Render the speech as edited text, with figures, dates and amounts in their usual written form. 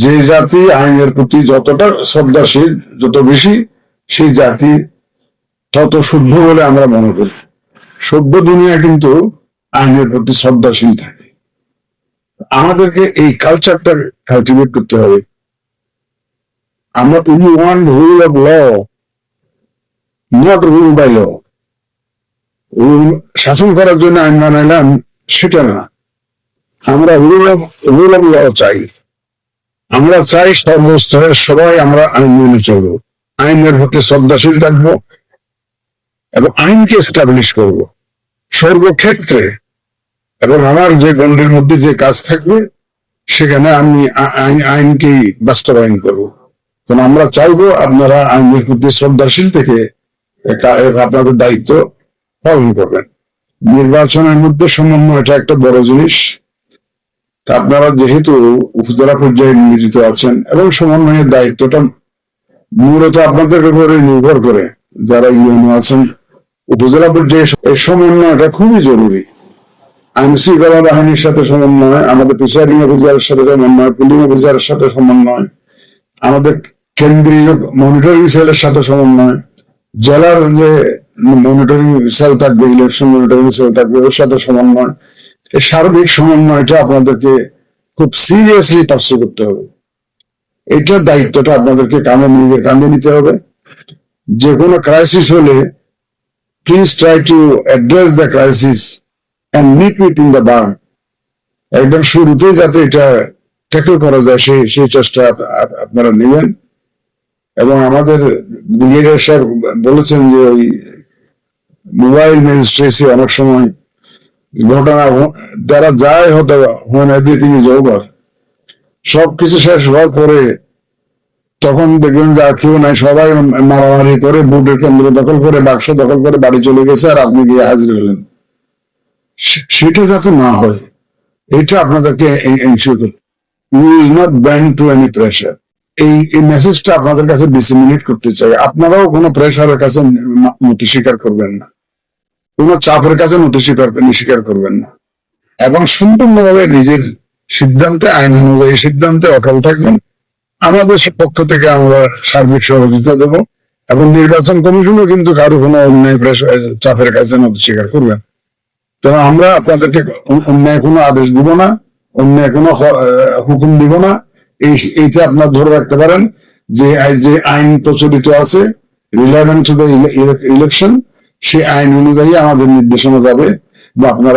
যে জাতি আইনের প্রতি যতটা শ্রদ্ধাশীল, যত বেশি সেই জাতি তত শুদ্ধ বলে আমরা মনে করি। সভ্য দুনিয়া কিন্তু আইনের প্রতি শ্রদ্ধাশীল থাকে। আমাদেরকে এই কালচারটা কালটিভেট করতে হবে। আমরা we want rule of law, not rule by law. শাসন করার জন্য আইন বানাইলাম সেটা না, আমরা রুল অফ ল চাই। আমরা চাই সর্বস্তরের সবাই আমরা আইন মেনে চলবো, আইনের প্রতি শ্রদ্ধাশীল থাকবো এবং আইনকে এস্টাবলিশ করবো সর্বক্ষেত্রে। এবং আমার যে গণ্ডির মধ্যে যে কাজ থাকবে সেখানে আমি আইনকেই বাস্তবায়ন করবো। কারণ আমরা চাইবো আপনারা আইনের প্রতি শ্রদ্ধাশীল থেকে আপনাদের দায়িত্ব পালন করবেন। নির্বাচনের মধ্যে সমন্বয়টা একটা বড় জিনিস। আপনারা যেহেতু উপজেলা পর্যায়ে নিয়োজিত আছেন এবং সমন্বয়ের দায়িত্বটা মূলত আপনাদের উপরে নির্ভর করে, যারা ইউএনও আছেন উপজেলা পর্যায়ে এই সমন্বয়টা খুবই জরুরি। আইন শৃঙ্খলা বাহিনীর সাথে সমন্বয়, আমাদের প্রিসাইডিং অফিসারের সাথে সমন্বয়, পুলিং অফিসারের সাথে সমন্বয়, আমাদের কেন্দ্রীয় মনিটরিং সেলের সাথে সমন্বয়, জেলার যে মনিটরিং সেল থাকবে, ইলেকশন মনিটরিং সেল থাকবে, ওর সাথে সমন্বয়। এই সার্বিক সমন্বয়টা আপনাদেরকে খুব সিরিয়াসলি পার্সু করতে হবে। এইটার দায়িত্বটা আপনাদেরকে কাঁধে নিতে হবে। যে কোনো ক্রাইসিস হলে please try to address the crisis and meet it in the barn. একদম শুরুতেই যাতে এটা ট্যাকল করা যায় সেই চেষ্টা আপনারা নেবেন। এবং আমাদের ব্রিগেডিয়ার সাহেব বলেছেন যে ওই মোবাইল ম্যাজিস্ট্রেসি অনেক সময় ঘটনা যারা যায় হতে when everything is over, সবকিছু শেষ হওয়ার পরে তখন দেখবেন যে আর কেউ নাই, সবাই মারামারি করে ভোটের কেন্দ্র দখল করে, বাক্স দখল করে বাড়ি চলে গেছে, আর আপনি গিয়ে হাজির হলেন। সেটা যাতে না হয় এটা আপনাদেরকে এনশিওর করতে। We will not bend to any pressure. এই মেসেজটা আপনাদের কাছে ডিসেমিনেট করতে চাই। আপনারাও কোনো প্রেশারের কাছে নতি স্বীকার করবেন না, কোনো চাপের কাছে নতি স্বীকার করবেন না, এবং সম্পূর্ণভাবে নিজের সিদ্ধান্তে, আইন অনুযায়ী সিদ্ধান্তে অটল থাকবেন। আমাদের পক্ষ থেকে আমরা সার্বিক সহযোগিতা দেব এবং নির্বাচন কমিশনও কিন্তু কারো কোনো অন্যায় চাপের কাছে নতি স্বীকার করবেন। কারণ আমরা আপনাদেরকে অন্যায় কোনো আদেশ দিব না, অন্যায় কোনো হুকুম দিব না। এইটা আপনার ধরে রাখতে পারেন যে আইন প্রচলিত আছে রিলেভেন্ট টু দ্য ইলেকশন, সেই আইন অনুযায়ী আমাদের নির্দেশনা যাবে বা আপনারা